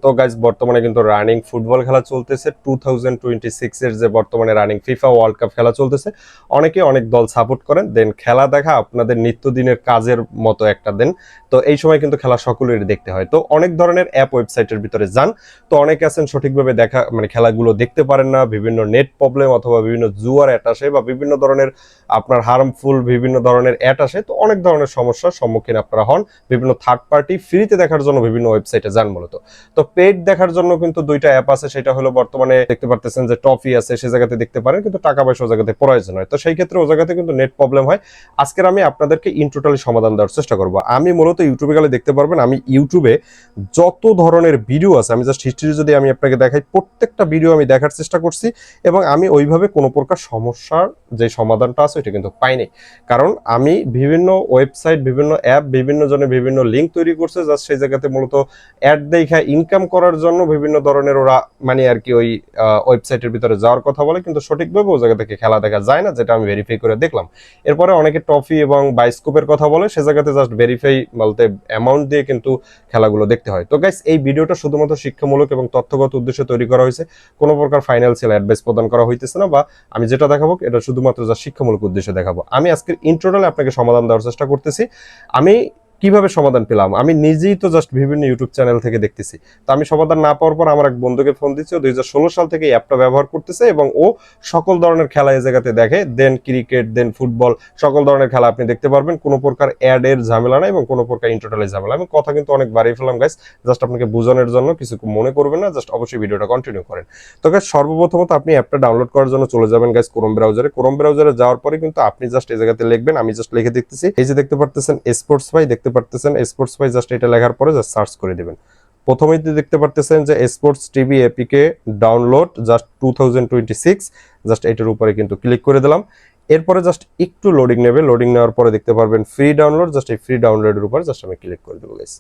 তো গাইজ বর্তমানে কিন্তু রানিং ফুটবল খেলা চলতেছে 2026 এর যে বর্তমানে রানিং ফিফা ওয়ার্ল্ড কাপ খেলা চলতেছে। অনেকে অনেক দল সাপোর্ট করেন, দেন খেলা দেখা আপনাদের নিত্যদিনের কাজের মতো একটা দেন। তো এই সময় কিন্তু খেলা সকলেরই দেখতে হয়। তো অনেক ধরনের অ্যাপ ওয়েবসাইটের ভিতরে যান, তো অনেকে আছেন সঠিকভাবে দেখা মানে খেলাগুলো দেখতে পারেন না, বিভিন্ন নেট প্রবলেম অথবা বিভিন্ন জুয়ার অ্যাট আসে বা বিভিন্ন ধরনের আপনার হার্মফুল বিভিন্ন ধরনের অ্যাট আসে। তো অনেক ধরনের সমস্যার সম্মুখীন আপনারা হন। বিভিন্ন থার্ড পার্টি ফ্রিতে দেখার জন্য বিভিন্ন ওয়েবসাইটে যান মূলত। তো পেড দেখার জন্য কিন্তু দুইটা অ্যাপ আছে, সেটা হলো বর্তমানে দেখতে পারতেছেন যে টফি আছে, সে জায়গাতে দেখতে পারেন, কিন্তু টাকা পয়সা ও জায়গাতে প্রয়োজন হয়। তো সেই ক্ষেত্রে ও জায়গাতে কিন্তু নেট প্রবলেম হয়। আজকের আমি আপনাদেরকে ইন টোটালি সমাধান দেওয়ার চেষ্টা করব। আমি মূলত ইউটিউবে গেলে দেখতে পারবেন, আমি ইউটিউবে যত ধরনের ভিডিও আছে, আমি জাস্ট হিস্ট্রি যদি আমি আপনাকে দেখাই, প্রত্যেকটা ভিডিও আমি দেখার চেষ্টা করছি এবং আমি ওইভাবে কোনো প্রকার সমস্যার যে সমাধানটা আছে ওইটা কিন্তু পাইনি। কারণ আমি বিভিন্ন ওয়েবসাইট, বিভিন্ন অ্যাপ, বিভিন্ন জনে বিভিন্ন লিঙ্ক তৈরি করছে, জাস্ট সেই জায়গাতে মূলত অ্যাড দেখা ইনকাম করার জন্য বিভিন্ন ধরনের ওরা মানে আর কি ওই ওয়েবসাইটের ভিতরে যাওয়ার কথা বলে, কিন্তু সঠিকভাবে ওই জায়গা থেকে খেলা দেখা যায় না, যেটা আমি ভেরিফাই করে দেখলাম। এরপরে অনেকে ট্রফি এবং বাইস্কোপের কথা বলে, সে জায়গাতে জাস্ট ভেরিফাই বলতে অ্যামাউন্ট দিয়ে কিন্তু খেলাগুলো দেখতে হয়। তো গাইস, এই ভিডিওটা শুধুমাত্র শিক্ষামূলক এবং তথ্যগত উদ্দেশ্যে তৈরি করা হয়েছে, কোনো প্রকার ফাইন্যান্সিয়াল অ্যাডভাইস প্রদান করা হইতেছে না, বা আমি যেটা দেখাবো এটা শুধুমাত্র যা শিক্ষামূলক উদ্দেশ্যে দেখাবো। আমি আজকের ইন্ট্রোডালে আপনাকে সমাধান দেওয়ার চেষ্টা করতেছি। আমি কিভাবে সমাধান পেলাম, আমি নিজেই তো জাস্ট বিভিন্ন ইউটিউব চ্যানেল থেকে দেখতেছি। তো আমি সমাধান না পাওয়ার পর আমার এক বন্ধুকে ফোন দিচ্ছি, ও 2016 সাল থেকে এই অ্যাপটা ব্যবহার করতেছে এবং ও সকল ধরনের খেলা এই জায়গাতে দেখে, দেন ক্রিকেট, দেন ফুটবল, সকল ধরনের খেলা আপনি দেখতে পারবেন। কোনো প্রকার অ্যাড এর ঝামেলা নাই এবং কোনো প্রকার ইন্টারনেটের ঝামেলা। আমি কথা কিন্তু অনেক বাড়িয়ে ফেলাম গাইস, জাস্ট আপনাকে বোঝানোর জন্য, কিছু মনে করবেন না, জাস্ট অবশ্যই ভিডিওটা কন্টিনিউ করেন। তো গাইস, সর্বপ্রথমত আপনি অ্যাপটা ডাউনলোড করার জন্য চলে যাবেন গাইস ক্রোম ব্রাউজারে। ক্রোম ব্রাউজারে যাওয়ার পরে কিন্তু আপনি জাস্ট এই জায়গাতে লিখবেন, আমি জাস্ট লিখে দেখতেছি, এই যে দেখতে পারতেছেন স্পোর্টস বাই, দেখতে পারতেছেন স্পোর্টস বাই, জাস্ট এটা লেখার পরে জাস্ট সার্চ করে দিবেন। প্রথমেই দেখতে পারতেছেন যে sports TV APK download just 2026, just এটার উপরে কিন্তু ক্লিক করে দিলাম। এরপরে জাস্ট একটু লোডিং নেবে, লোডিং নেওয়ার পরে দেখতে পারবেন ফ্রি ডাউনলোড, জাস্ট এই ফ্রি ডাউনলোডের উপর জাস্ট আমি ক্লিক করে দেবো গাইস।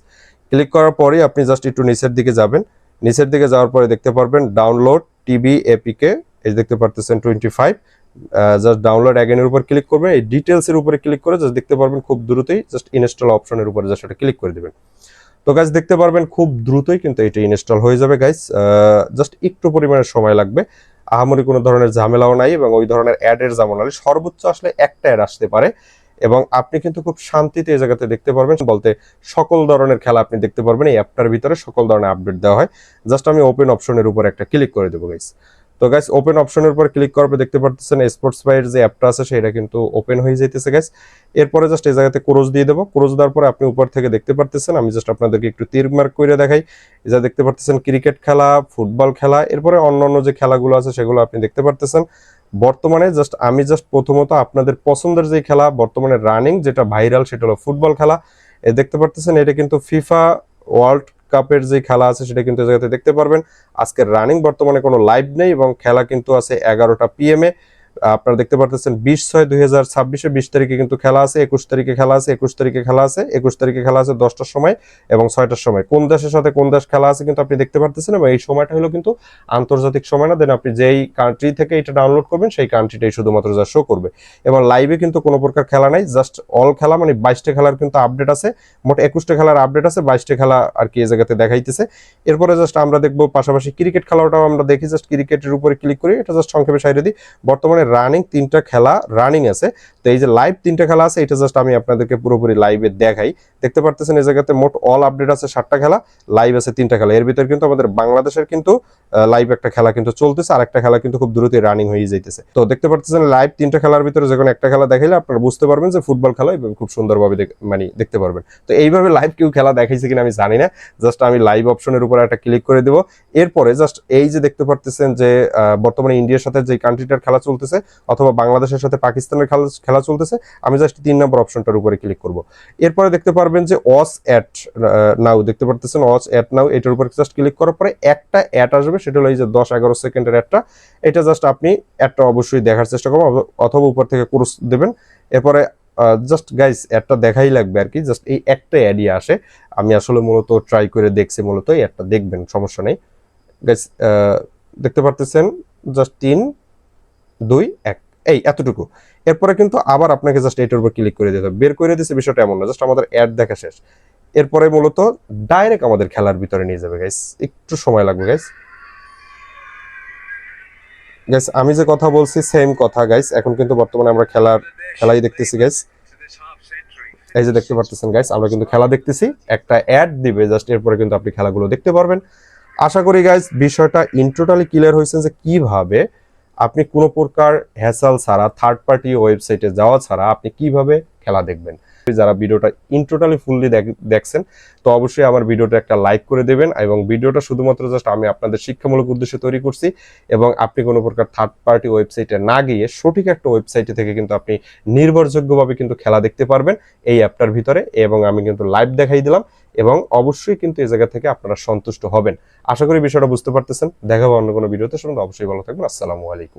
ক্লিক করার পরে আপনি জাস্ট একটু নিচের দিকে যাবেন, নিচের দিকে যাওয়ার পরে দেখতে পারবেন ডাউনলোড টিভি এপিকে, এই দেখতে পারতেছেন 25, জাস্ট ডাউনলোড অ্যাগেনের উপর ক্লিক করবেন। এই ডিটেলস এর উপরে ক্লিক করে জাস্ট দেখতে পারবেন খুব দ্রুতই জাস্ট ইনস্টল অপশনের উপরে জাস্ট এটা ক্লিক করে দিবেন। তো গাইস, দেখতে পারবেন খুব দ্রুতই কিন্তু এটা ইনস্টল হয়ে যাবে গাইস। জাস্ট একটু পরিমাণের সময় লাগবে, আহামরি কোনো ধরনের ঝামেলাও নাই এবং ওই ধরনের অ্যাডের ঝামেলা নেই। সর্বোচ্চ আসলে একটা অ্যাড আসতে পারে এবং আপনি কিন্তু খুব শান্তিতে এই জায়গাতে দেখতে পারবেন, বলতে সকল ধরনের খেলা আপনি দেখতে পারবেন। এই অ্যাপটার ভিতরে সকল ধরনের আপডেট দেওয়া হয়। জাস্ট আমি ওপেন অপশনের উপর একটা ক্লিক করে দেবো গাইস। তো গাইস, ওপেন অপশনের উপর ক্লিক করার পর দেখতে পারতেছেন স্পোর্টস বাইয়ের যে অ্যাপটা আছে সেটা কিন্তু ওপেন হয়ে যাইতেছে গাইস। এরপরে জাস্ট এই জায়গাতে ক্রস দিয়ে দেবো। ক্রস দেওয়ার পরে আপনি উপর থেকে দেখতে পারতেছেন, আমি জাস্ট আপনাদেরকে একটু তীর মার্ক করে দেখাই, এই যা দেখতে পারতেছেন ক্রিকেট খেলা, ফুটবল খেলা, এরপরে অন্যান্য যে খেলাগুলো আছে সেগুলো আপনি দেখতে পারতেছেন। বর্তমানে জাস্ট আমি প্রথমত আপনাদের পছন্দের যে খেলা বর্তমানে রানিং, যেটা ভাইরাল, সেটা হলো ফুটবল খেলা। দেখতে পারতেছেন এটা কিন্তু ফিফা ওয়ার্ল্ড কাপের যে খেলা আছে সেটা কিন্তু এই জায়গাতে দেখতে পারবেন। আজকের রানিং বর্তমানে কোনো লাইভ নেই এবং খেলা কিন্তু আছে 11টা PM এ। আপনারা দেখতে পারতেছেন 20/6/2026 20 তারিখে কিন্তু খেলা আছে, 21 তারিখে খেলা আছে, 21 তারিখে খেলা আছে, 21 তারিখে খেলা আছে 10টার সময় এবং 6টার সময়। কোন দেশের সাথে কোন দেশ খেলা আছে কিন্তু আপনি দেখতে পারতেছেন এবং এই সময়টা হলো কিন্তু আন্তর্জাতিক সময় না। দেন আপনি যেই কান্ট্রি থেকে এটা ডাউনলোড করবেন সেই কান্ট্রিটাই শুধুমাত্র যা শো করবে এবং লাইভে কিন্তু কোনো প্রকার খেলা নাই। জাস্ট অল খেলা মানে 22টা খেলার কিন্তু আপডেট আছে, মোট 21টা খেলার আপডেট আছে, 22টা খেলা আর কি এই জায়গাতে দেখাইতেছে। এরপরে জাস্ট আমরা দেখবো পাশাপাশি ক্রিকেট খেলাটাও আমরা দেখি, জাস্ট ক্রিকেটের উপরে ক্লিক করি, এটা জাস্ট সংক্ষেপে সাইডে দিই। বর্তমানে রানিং 3টা খেলা রানিং আছে। তো এই যে লাইভ 3টা খেলা আছে, এটা জাস্ট আমি আপনাদেরকে পুরোপুরি লাইভে দেখাই। দেখতে পারতেছেন এই জায়গাতে মোট অল আপডেট আছে 7টা খেলা, লাইভ আছে 3টা খেলা। এর ভিতরে কিন্তু আমাদের বাংলাদেশের কিন্তু লাইভ একটা খেলা কিন্তু চলতেছে, আর একটা খেলা কিন্তু খুব দ্রুতই রানিং হয়ে যাইতেছে। তো দেখতে পারতেছেন লাইভ 3টা খেলার ভিতরে যে কোনো একটা খেলা দেখাইলে আপনারা বুঝতে পারবেন যে ফুটবল খেলা এবং খুব সুন্দরভাবে মানে দেখতে পারবেন। তো এইভাবে লাইভ কেউ খেলা দেখাইছে কিনা আমি জানি না, জাস্ট আমি লাইভ অপশনের উপর একটা ক্লিক করে দেবো। এরপরে জাস্ট এই যে দেখতে পারতেছেন যে বর্তমানে ইন্ডিয়ার সাথে যে কান্ট্রিটার খেলা চলতেছে অথবা বাংলাদেশের সাথে পাকিস্তানের খেলা চলতেছে, আমি জাস্ট 3 নম্বর অপশনটার উপরে ক্লিক করব। এরপরে দেখতে পারবেন যে ওয়াচ অ্যাট নাও, দেখতে পারতেছেন ওয়াচ অ্যাট নাও, এটার উপর জাস্ট ক্লিক করার পরে একটা অ্যাড আসবে, সেটা হলো এই যে 10-11 সেকেন্ডের অ্যাডটা। এটা জাস্ট আপনি অ্যাডটা অবশ্যই দেখার চেষ্টা করবেন অথবা উপর থেকে ক্রস দেবেন। এরপরে জাস্ট গাইস অ্যাডটা দেখাই লাগবে আর কি, জাস্ট এই একটা অ্যাডই আসে। আমি আসলে মূলত ট্রাই করে দেখছি, মূলত এই অ্যাডটা দেখবেন, সমস্যা নেই গাইস। দেখতে পারতেছেন জাস্ট 3 2 1 এই এতটুকু। এরপরে কিন্তু আবার আপনাকে জাস্ট এটার উপর ক্লিক করে দিতে হবে। বের করে দিচ্ছে বিষয়টা এমন না, জাস্ট আমাদের অ্যাড দেখা শেষ। এরপরে মূলত ডাইরেক্ট আমাদের খেলার ভিতরে নিয়ে যাবে গাইস, একটু সময় লাগবে গাইস। গাইস আমি যে কথা বলছি সেম কথা গাইস, এখন কিন্তু বর্তমানে আমরা খেলাই দেখতেছি গাইস। এই যে দেখতে পারতেছেন গাইস, আমরা কিন্তু খেলা দেখতেছি, একটা অ্যাড দিবে জাস্ট, এরপরে কিন্তু আপনি খেলাগুলো দেখতে পারবেন। আশা করি গাইস বিষয়টা ইন টোটালি ক্লিয়ার হয়েছে যে কিভাবে আপনি কোনো প্রকার হ্যাসেল ছাড়া, থার্ড পার্টি ওয়েবসাইটে যাওয়া ছাড়া আপনি কিভাবে খেলা দেখবেন। যারা ভিডিওটা ইন টোটালি ফুললি দেখছেন, তো অবশ্যই আমার ভিডিওটা একটা লাইক করে দেবেন, এবং ভিডিওটা শুধুমাত্র জাস্ট আমি আপনাদের শিক্ষামূলক উদ্দেশ্যে তৈরি করছি, এবং আপনি কোনো প্রকার থার্ড পার্টি ওয়েবসাইটে না গিয়ে সঠিক একটা ওয়েবসাইটে থেকে কিন্তু আপনি নির্ভরযোগ্যভাবে কিন্তু খেলা দেখতে পারবেন এই অ্যাপটার ভিতরে, এবং আমি কিন্তু লাইভ দেখাই দিলাম, এবং অবশ্যই কিন্তু এই জায়গা থেকে আপনারা সন্তুষ্ট হবেন। আশা করি বিষয়টা বুঝতে পারতেছেন। দেখা হবে অন্য কোনো ভিডিওতে, শুনুন অবশ্যই ভালো থাকবেন। আসসালামু আলাইকুম।